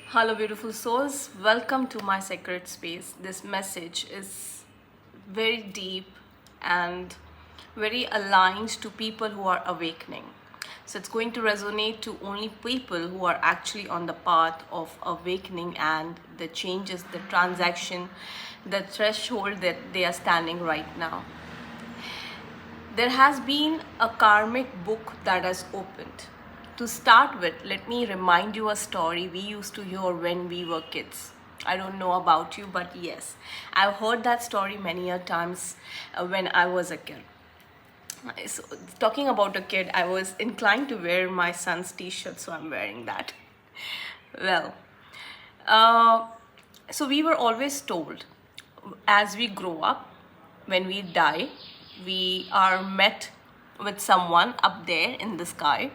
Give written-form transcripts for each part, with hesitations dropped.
Hello, beautiful souls. Welcome to my sacred space. This message is very deep and very aligned to people who are awakening. So, it's going to resonate to only people who are actually on the path of awakening and the changes, the transaction, the threshold that they are standing right now. There has been a karmic book that has opened. To start with, let me remind you a story we used to hear when we were kids. I don't know about you, but yes, I've heard that story many a times when I was a kid. So, talking about a kid, I was inclined to wear my son's t-shirt, so I'm wearing that. Well, uh, so we were always told as we grow up, when we die, we are met with someone up there in the sky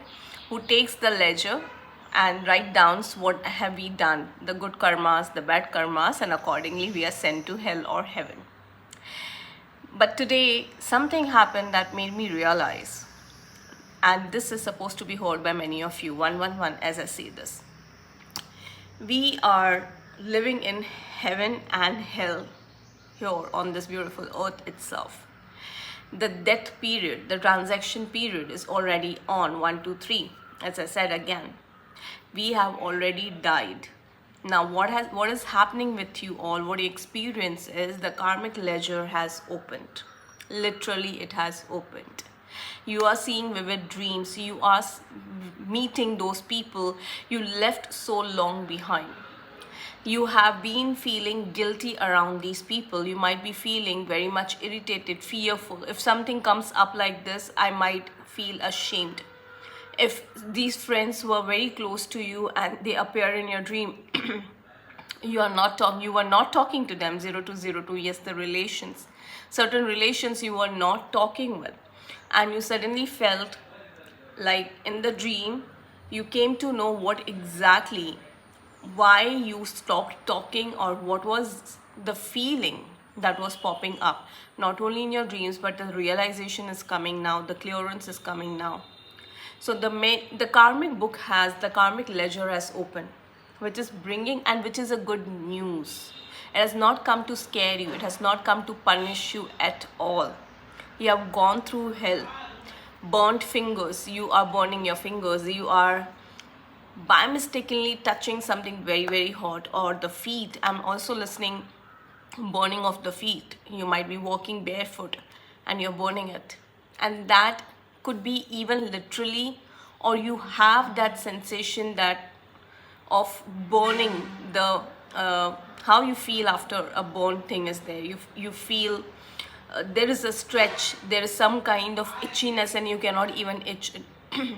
who takes the ledger and write down what have we done, the good karmas, the bad karmas, and accordingly we are sent to hell or heaven. But today something happened that made me realize, and this is supposed to be heard by many of you, 111 as I say this. We are living in heaven and hell here on this beautiful earth itself. The death period, the transaction period is already on 1, 2, 3. As I said again, we have already died. Now what is happening with you all, what you experience is the karmic ledger has opened. Literally it has opened. You are seeing vivid dreams, you are meeting those people you left so long behind. You have been feeling guilty around these people. You might be feeling very much irritated, fearful. If something comes up like this, I might feel ashamed. If these friends were very close to you and they appear in your dream, you were not talking to them. 0202, yes, the relations, certain relations you were not talking with, and you suddenly felt like in the dream you came to know what exactly, why you stopped talking, or what was the feeling that was popping up, not only in your dreams, but the realization is coming now, the clearance is coming now. So the karmic book has, the karmic ledger has opened, which is bringing, and which is a good news. It has not come to scare you, it has not come to punish you at all. You have gone through hell, burnt fingers, you are burning your fingers, you are by mistakenly touching something very very hot, or the feet, I'm also listening, burning of the feet. You might be walking barefoot and you're burning it, and that could be even literally, or you have that sensation that of burning, the how you feel after a burn thing is there. You feel there is a stretch, there is some kind of itchiness, and you cannot even itch it.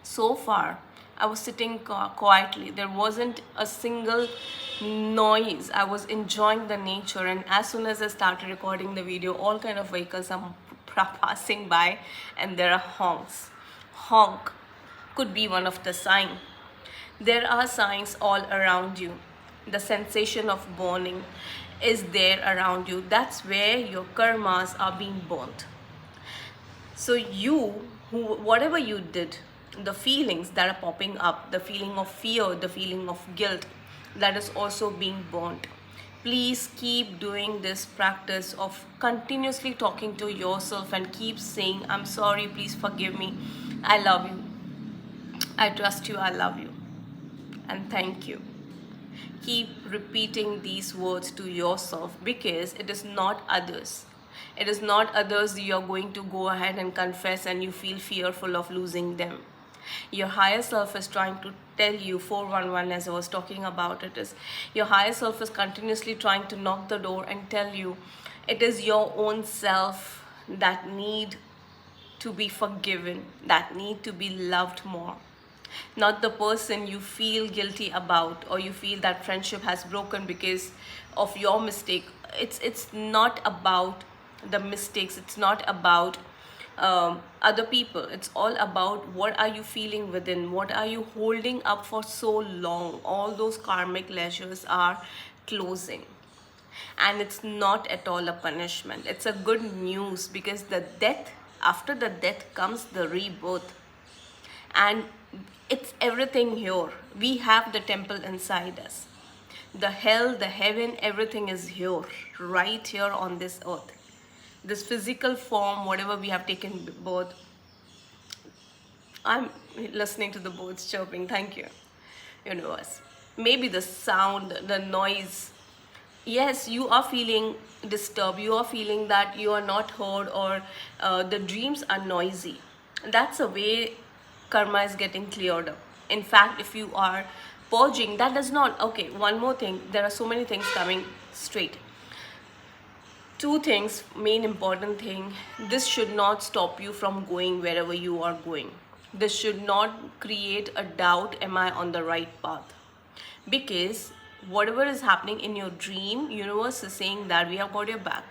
So far I was sitting quietly, there wasn't a single noise, I was enjoying the nature, and as soon as I started recording the video, all kind of vehicles are passing by and there are honk could be one of the sign. There are signs all around you, the sensation of burning is there around you. That's where your karmas are being burnt. So whatever you did, the feelings that are popping up, the feeling of fear, the feeling of guilt, that is also being burnt. Please keep doing this practice of continuously talking to yourself and keep saying, I'm sorry, please forgive me, I love you, I trust you, I love you, and thank you. Keep repeating these words to yourself, because it is not others. It is not others you are going to go ahead and confess and you feel fearful of losing them. Your higher self is trying to tell you, 411 as I was talking about it, is your higher self is continuously trying to knock the door and tell you it is your own self that need to be forgiven, that need to be loved more, not the person you feel guilty about, or you feel that friendship has broken because of your mistake. It's not about the mistakes, it's not about other people, it's all about what are you feeling within, what are you holding up for so long. All those karmic ledgers are closing, and it's not at all a punishment, it's a good news, because the death, after the death comes the rebirth, and It's everything here. We have the temple inside us. The hell, the heaven, everything is here, right here on this earth. This physical form, whatever we have taken birth. I'm listening to the birds chirping. Thank you, universe. Maybe the sound, the noise. Yes, you are feeling disturbed. You are feeling that you are not heard, or the dreams are noisy. That's a way karma is getting cleared up. In fact, if you are purging, that does not. Okay, one more thing. There are so many things coming straight. Two things, main important thing. This should not stop you from going wherever you are going. This should not create a doubt, am I on the right path? Because whatever is happening in your dream, universe is saying that we have got your back.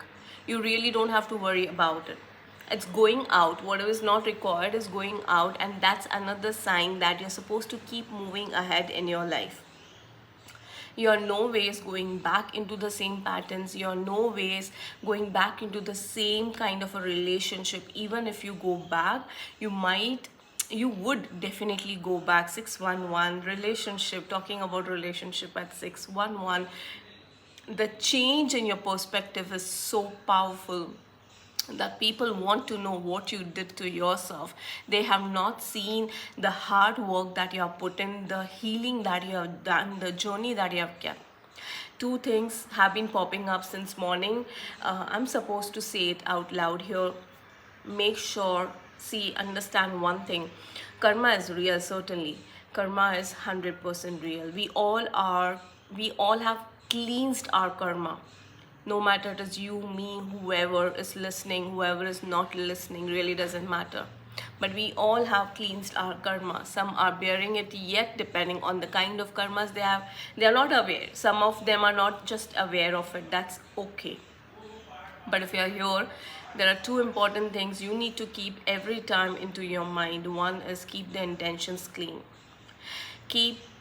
You really don't have to worry about it. It's going out. Whatever is not required is going out, and that's another sign that you're supposed to keep moving ahead in your life. You're no ways going back into the same patterns. You're no ways going back into the same kind of a relationship. Even if you go back, you would definitely go back. 611 relationship, talking about relationship at 611, the change in your perspective is so powerful that people want to know what you did to yourself. They have not seen the hard work that you have put in, the healing that you have done, the journey that you have kept. Two things have been popping up since morning. I'm supposed to say it out loud here. Make sure, see, understand one thing. Karma is real, certainly. Karma is 100% real. We all have cleansed our karma. No matter it is you, me, whoever is listening, whoever is not listening, really doesn't matter. But we all have cleansed our karma. Some are bearing it yet, depending on the kind of karmas they have. They are not aware. Some of them are not just aware of it. That's okay. But if you are here, there are two important things you need to keep every time into your mind. One is keep the intentions clean.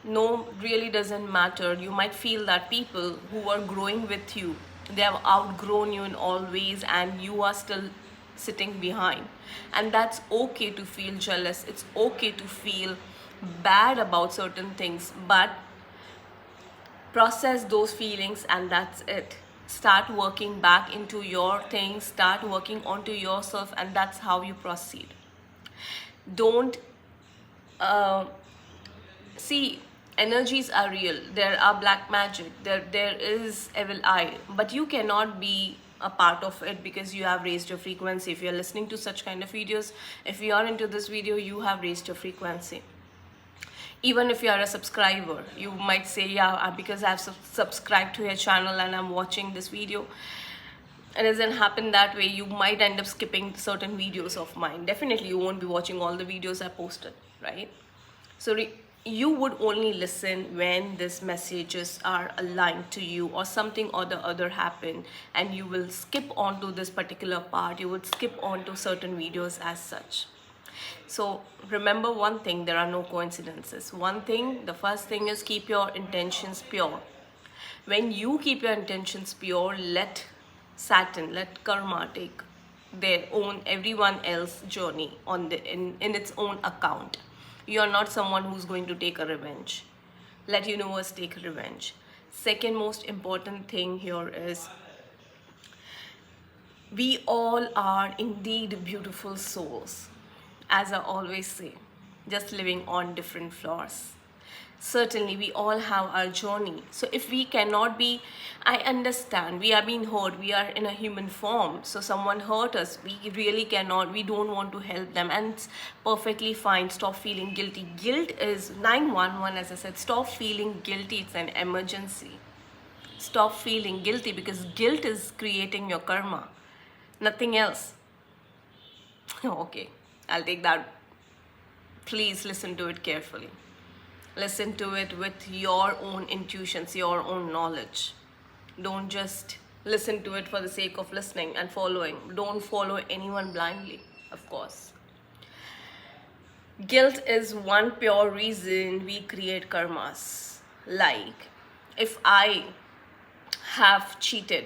Really doesn't matter. You might feel that people who are growing with you, they have outgrown you in all ways, and you are still sitting behind. And that's okay to feel jealous. It's okay to feel bad about certain things, but process those feelings, and that's it. Start working back into your things, start working onto yourself, and that's how you proceed. Don't see, energies are real. There are black magic, there is evil eye, but you cannot be a part of it because you have raised your frequency. If you're listening to such kind of videos, if you are into this video, you have raised your frequency. Even if you are a subscriber, you might say, yeah, because I've subscribed to your channel and I'm watching this video. It doesn't happen that way. You might end up skipping certain videos of mine. Definitely you won't be watching all the videos I posted, right? So you would only listen when these messages are aligned to you, or something or the other happen, and you will skip on to this particular part. You would skip on to certain videos as such. So remember one thing, there are no coincidences. One thing, the first thing is keep your intentions pure. When you keep your intentions pure, let Saturn, let karma take their own, everyone else journey on in its own account. You are not someone who's going to take a revenge. Let universe take revenge. Second most important thing here is, we all are indeed beautiful souls. As I always say, just living on different floors. Certainly, we all have our journey. So if we cannot be, I understand, we are being hurt, we are in a human form. So someone hurt us, we really cannot, we don't want to help them, and it's perfectly fine. Stop feeling guilty. Guilt is 911, as I said, stop feeling guilty. It's an emergency. Stop feeling guilty, because guilt is creating your karma, nothing else. Okay, I'll take that. Please listen to it carefully. Listen to it with your own intuitions, your own knowledge. Don't just listen to it for the sake of listening and following. Don't follow anyone blindly, of course. Guilt is one pure reason we create karmas. Like, if I have cheated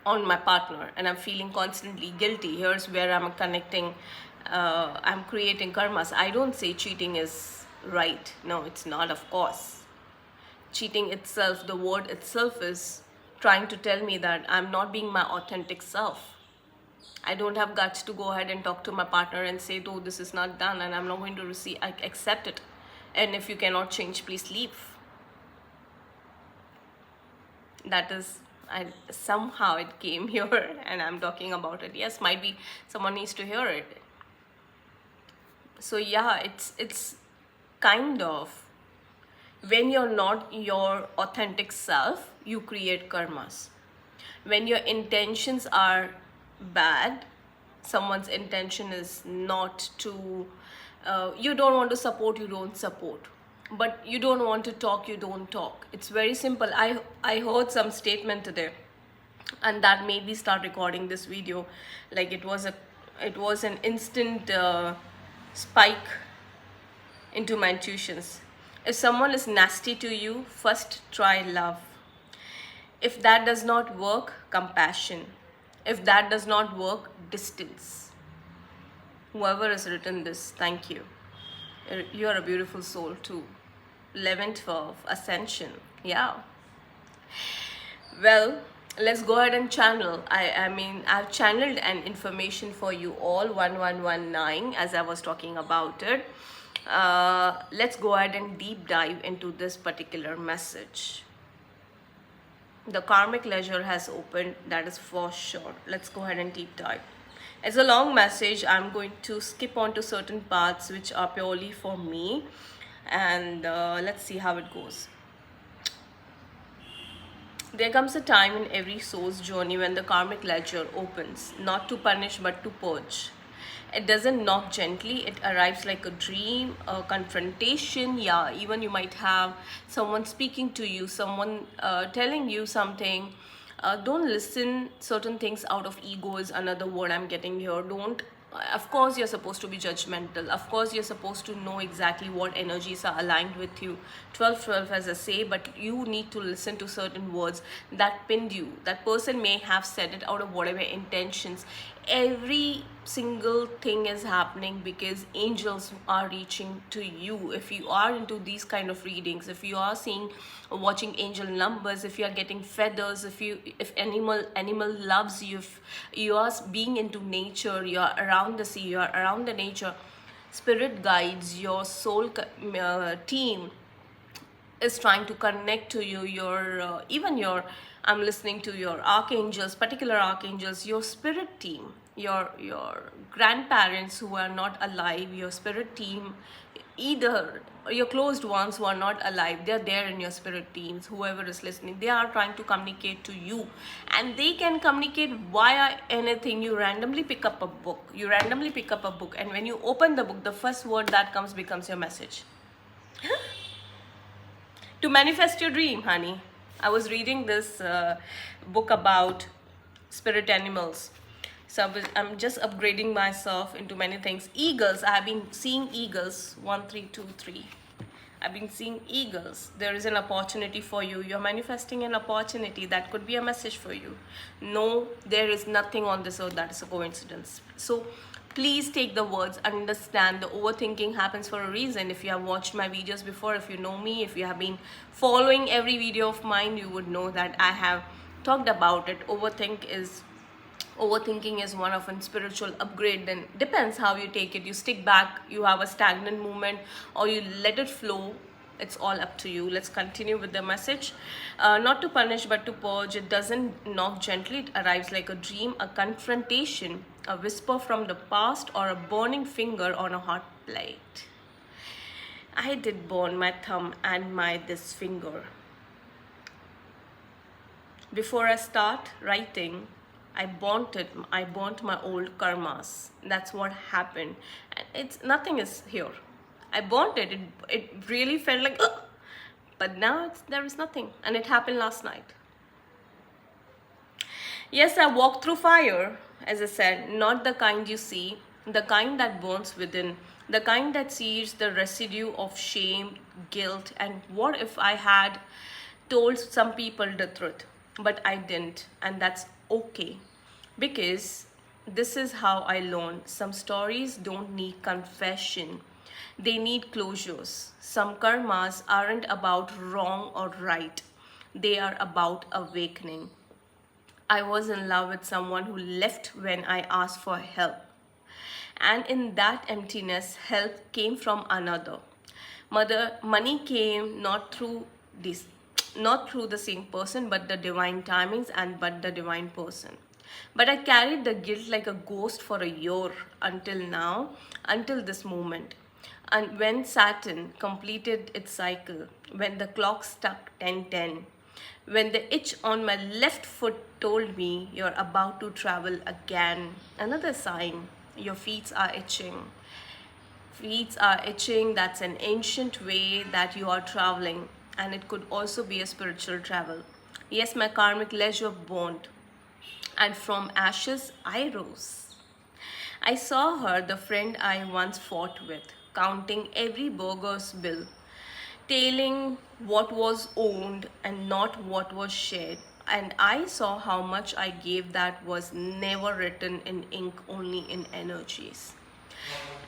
on my partner and I'm feeling constantly guilty, here's where I'm connecting, I'm creating karmas. I don't say cheating is right? No, it's not, of course. Cheating itself, the word itself is trying to tell me that I'm not being my authentic self. I don't have guts to go ahead and talk to my partner and say, "Oh, this is not done and I'm not going to receive, I accept it. And if you cannot change, please leave." That is, I somehow it came here and I'm talking about it. Yes, might be someone needs to hear it. So yeah, it's kind of, when you're not your authentic self, you create karmas. When your intentions are bad, someone's intention is not to, you don't want to support, you don't support. But you don't want to talk, you don't talk. It's very simple. I heard some statement today, and that made me start recording this video. Like it was an instant spike into my intuitions. If someone is nasty to you, first try love. If that does not work, compassion. If that does not work, distance. Whoever has written this, thank you. You are a beautiful soul too. 11th of Ascension. Yeah. Well, let's go ahead and channel. I mean, I've channeled an information for you all, 1119, as I was talking about it. Let's go ahead and deep dive into this particular message. The Karmic Ledger has opened, that is for sure. Let's go ahead and deep dive. It's a long message. I'm going to skip on to certain parts which are purely for me, and let's see how it goes. There comes a time in every soul's journey when the Karmic Ledger opens, not to punish but to purge. It doesn't knock gently, it arrives like a dream, a confrontation. Yeah, even you might have someone speaking to you, someone telling you something. Don't listen certain things out of ego is another word I'm getting here. Don't, of course you're supposed to be judgmental, of course you're supposed to know exactly what energies are aligned with you, 12-12 as I say, but you need to listen to certain words that pinned you. That person may have said it out of whatever intentions. Every single thing is happening because angels are reaching to you. If you are into these kind of readings, if you are seeing, watching angel numbers, if you are getting feathers, if animal loves you, if you are being into nature, you are around the sea, you are around the nature, spirit guides, your soul team is trying to connect to you, your even your, I'm listening to your archangels, particular archangels, your spirit team, your grandparents who are not alive, your spirit team, either your closed ones who are not alive, they're there in your spirit teams. Whoever is listening, they are trying to communicate to you, and they can communicate via anything. You randomly pick up a book, and when you open the book, the first word that comes becomes your message. To manifest your dream, honey. I was reading this book about spirit animals. So I'm just upgrading myself into many things. Eagles, I have been seeing eagles, 1323. I've been seeing eagles. There is an opportunity for you. You're manifesting an opportunity. That could be a message for you. No, there is nothing on this earth that is a coincidence. So please take the words, understand the overthinking happens for a reason. If you have watched my videos before, if you know me, if you have been following every video of mine, you would know that I have talked about it. Overthinking is one of a spiritual upgrade. Then depends how you take it. You stick back, you have a stagnant movement, or you let it flow. It's all up to you. Let's continue with the message. Not to punish but to purge. It doesn't knock gently, it arrives like a dream, a confrontation, a whisper from the past, or a burning finger on a hot plate. I did burn my thumb and this finger. Before I start writing, I burnt my old karmas. That's what happened. And it's nothing is here. I burnt it. It really felt like, ugh! But now there is nothing, and it happened last night. Yes, I walked through fire, as I said, not the kind you see, the kind that burns within, the kind that sees the residue of shame, guilt, and what if I had told some people the truth, but I didn't, and that's okay, because this is how I learned. Some stories don't need confession. They need closures. Some karmas aren't about wrong or right, they are about awakening. I was in love with someone who left when I asked for help. And in that emptiness, help came from another. Money came not through the same person, but the divine timings and but the divine person. But I carried the guilt like a ghost for a year until now, until this moment. And when Saturn completed its cycle, when the clock struck 10:10, when the itch on my left foot told me you're about to travel again, another sign, your feet are itching. Feet are itching, that's an ancient way that you are traveling, and it could also be a spiritual travel. Yes, my karmic ledger burned, and from ashes I rose. I saw her, the friend I once fought with, counting every burger's bill, tailing what was owned and not what was shared. And I saw how much I gave that was never written in ink, only in energies.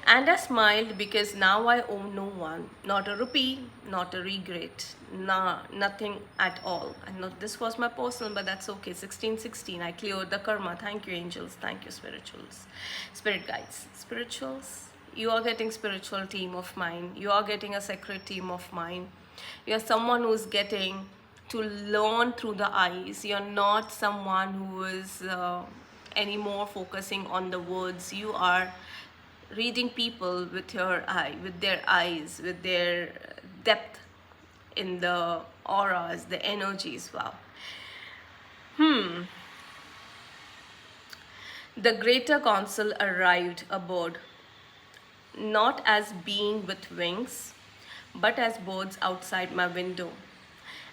And I smiled because now I owe no one, not a rupee, not a regret, nah, nothing at all. And not, this was my personal, but that's okay. 1616, I cleared the karma. Thank you, angels. Thank you, spirituals, spirit guides, spirituals. You are getting spiritual team of mine. You are getting a sacred team of mine. You are someone who is getting to learn through the eyes. You're not someone who is anymore focusing on the words. You are reading people with your eye, with their eyes, with their depth in the auras, the energies. Wow. The greater council arrived aboard, not as being with wings, but as birds outside my window.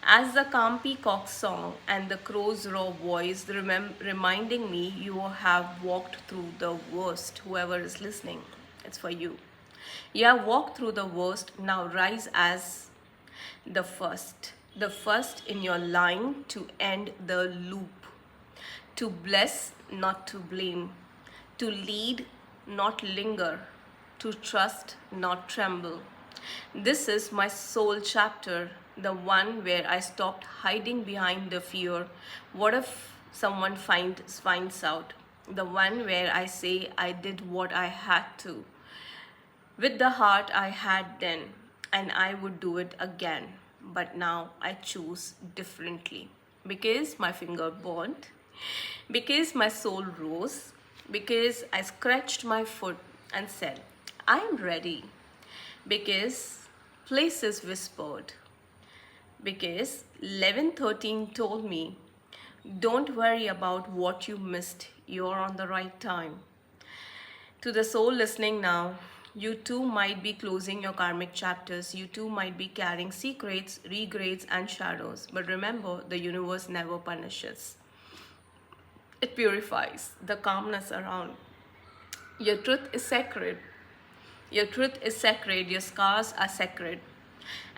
As the calm peacock song and the crow's raw voice reminding me you have walked through the worst. Whoever is listening, it's for you. You have walked through the worst, now rise as the first in your line to end the loop, to bless, not to blame, to lead, not linger, to trust, not tremble. This is my soul chapter, the one where I stopped hiding behind the fear. What if someone finds out? The one where I say I did what I had to, with the heart I had then, and I would do it again. But now I choose differently. Because my finger burned, because my soul rose, because I scratched my foot and said, I am ready. Because places whispered. Because 1113 told me, don't worry about what you missed, you're on the right time. To the soul listening now, you too might be closing your karmic chapters. You too might be carrying secrets, regrets, and shadows. But remember, the universe never punishes. It purifies the calmness around. Your truth is sacred. Your truth is sacred. Your scars are sacred.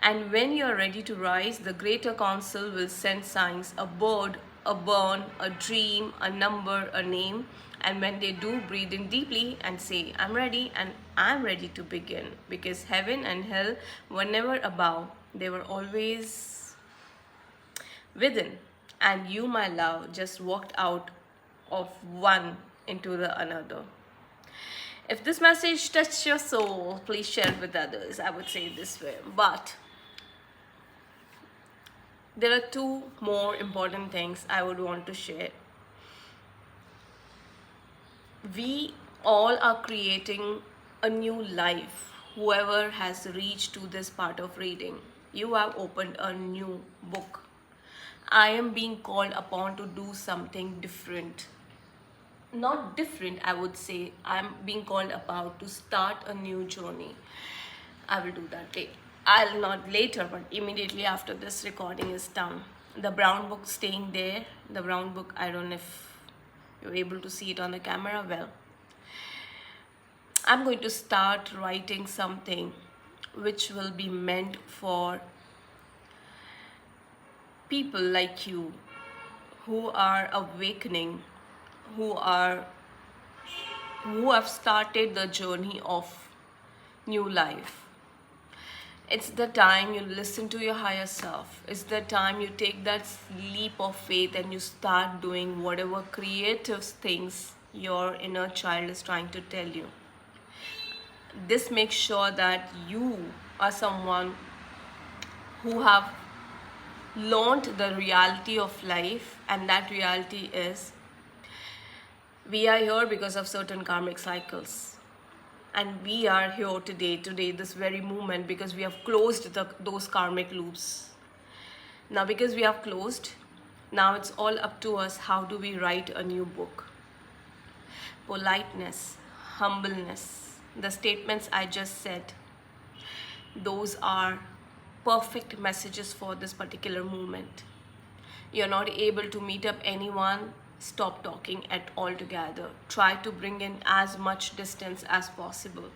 And when you are ready to rise, the greater council will send signs, a bird, a burn, a dream, a number, a name. And when they do, breathe in deeply and say, I'm ready and I'm ready to begin. Because heaven and hell were never above. They were always within. And you, my love, just walked out of one into the another. If this message touched your soul, please share it with others. I would say it this way. But there are two more important things I would want to share. We all are creating a new life. Whoever has reached to this part of reading, you have opened a new book. I am being called upon to do something different. Not different, I would say. I'm being called upon to start a new journey. I will do that later. I'll not later, but immediately after this recording is done. The brown book staying there. The brown book, I don't know if you're able to see it on the camera. Well, I'm going to start writing something which will be meant for people like you who are awakening, who have started the journey of new life. It's the time you listen to your higher self. It's the time you take that leap of faith and you start doing whatever creative things your inner child is trying to tell you. This makes sure that you are someone who have learned the reality of life, and that reality is we are here because of certain karmic cycles, and we are here today this very moment, because we have closed those karmic loops. Now because we have closed, now it's all up to us. How do we write a new book? Politeness, humbleness, the statements I just said, those are perfect messages for this particular moment. You're not able to meet up anyone, stop talking at all together. Try to bring in as much distance as possible.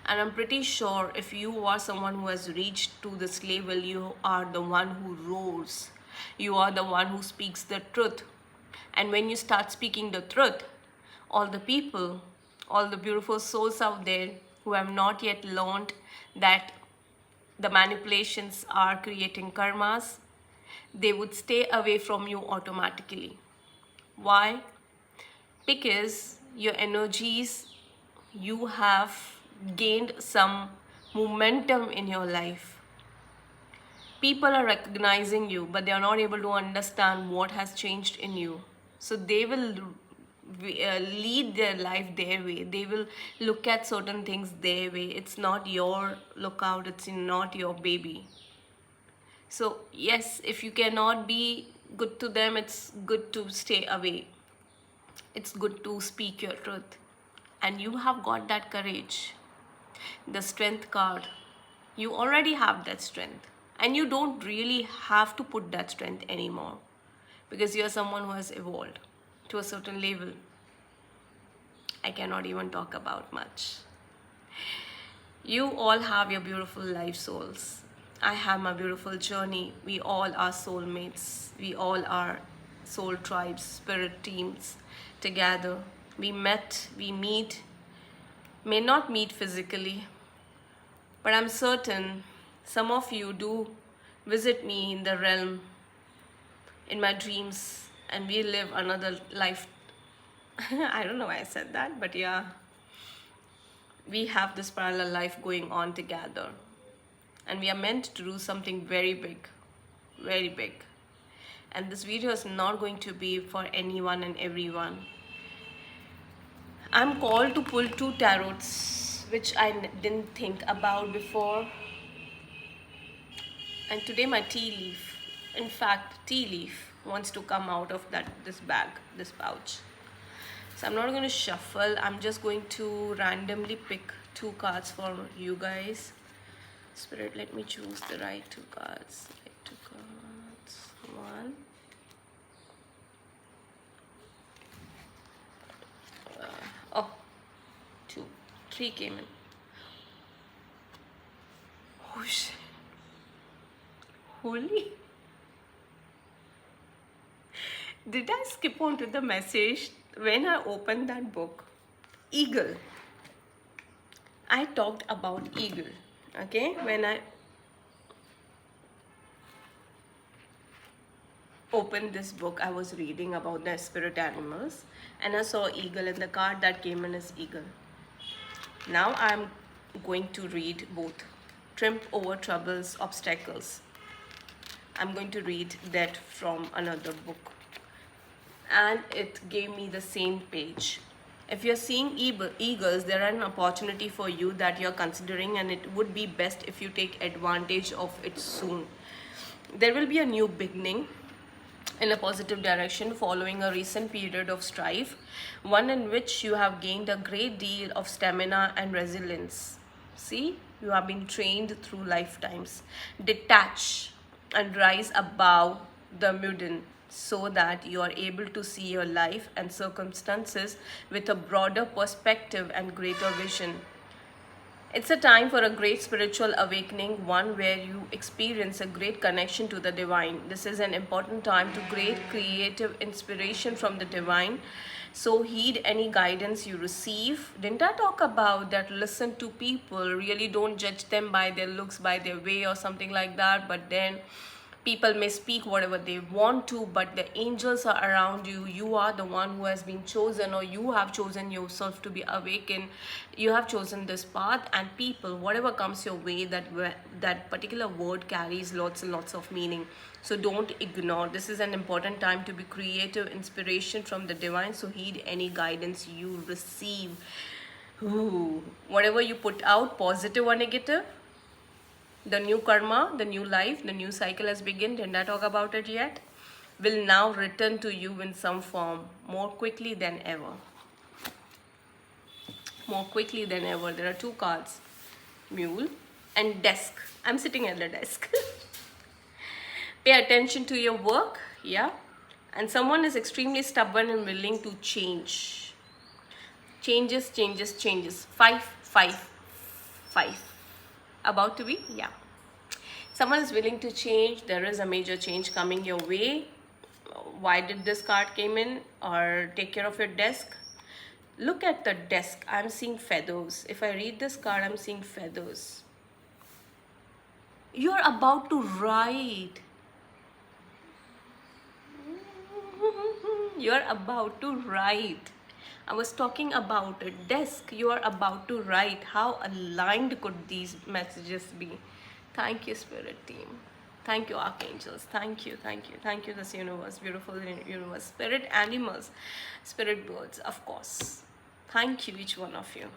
And I'm pretty sure if you are someone who has reached to this level, you are the one who roars. You are the one who speaks the truth. And when you start speaking the truth, all the people, all the beautiful souls out there who have not yet learned that the manipulations are creating karmas, they would stay away from you automatically. Why? Because your energies, you have gained some momentum in your life. People are recognizing you, but they are not able to understand what has changed in you. So they will lead their life their way. They will look at certain things their way. It's not your lookout, it's not your baby. So yes, if you cannot be good to them, it's good to stay away. It's good to speak your truth. And you have got that courage. The strength card, you already have that strength. And you don't really have to put that strength anymore, because you're someone who has evolved to a certain level. I cannot even talk about much. You all have your beautiful life souls. I have my beautiful journey. We all are soulmates. We all are soul tribes, spirit teams together. We met, we meet, may not meet physically, but I'm certain some of you do visit me in the realm, in my dreams, and we live another life. I don't know why I said that, but yeah, we have this parallel life going on together, and we are meant to do something very big, very big. And this video is not going to be for anyone and everyone. I'm called to pull two tarots, which I didn't think about before. And today my tea leaf, in fact, tea leaf wants to come out of this bag, this pouch. So I'm not going to shuffle. I'm just going to randomly pick two cards for you guys. Spirit, let me choose the right two cards. Right two cards. One. Two. Three came in. Oh shit. Holy. Did I skip on to the message when I opened that book? Eagle. I talked about eagle. Okay, when I opened this book, I was reading about the spirit animals, and I saw eagle, and the card that came in is eagle. Now I'm going to read both. Triumph over troubles, obstacles. I'm going to read that from another book, and it gave me the same page. If you're seeing eagles, there are an opportunity for you that you're considering, and it would be best if you take advantage of it soon. There will be a new beginning in a positive direction following a recent period of strife, one in which you have gained a great deal of stamina and resilience. See, you have been trained through lifetimes. Detach and rise above the mundane, so that you are able to see your life and circumstances with a broader perspective and greater vision. It's a time for a great spiritual awakening, one where you experience a great connection to the divine. This is an important time to great creative inspiration from the divine. So heed any guidance you receive. Didn't I talk about that? Listen to people, really don't judge them by their looks, by their way or something like that. But then people may speak whatever they want to, but the angels are around you. You are the one who has been chosen, or you have chosen yourself to be awakened. You have chosen this path, and people, whatever comes your way, that particular word carries lots and lots of meaning. So don't ignore. This is an important time to be creative inspiration from the divine. So heed any guidance you receive. Ooh. Whatever you put out, positive or negative, the new karma, the new life, the new cycle has begun. Didn't I talk about it yet? Will now return to you in some form more quickly than ever. More quickly than ever. There are two cards, mule and desk. I'm sitting at the desk. Pay attention to your work, yeah. And someone is extremely stubborn and willing to change. Changes, changes, changes. Five, five, five. About to be, yeah. Someone is willing to change. There is a major change coming your way. Why did this card came in? Or take care of your desk. Look at the desk. I'm seeing feathers. If I read this card, I'm seeing feathers. You're about to write. You're about to write. I was talking about a desk. You are about to write. How aligned could these messages be? Thank you, Spirit team. Thank you, archangels. Thank you, thank you, thank you, this universe, beautiful universe, spirit animals, spirit birds, of course. Thank you, each one of you.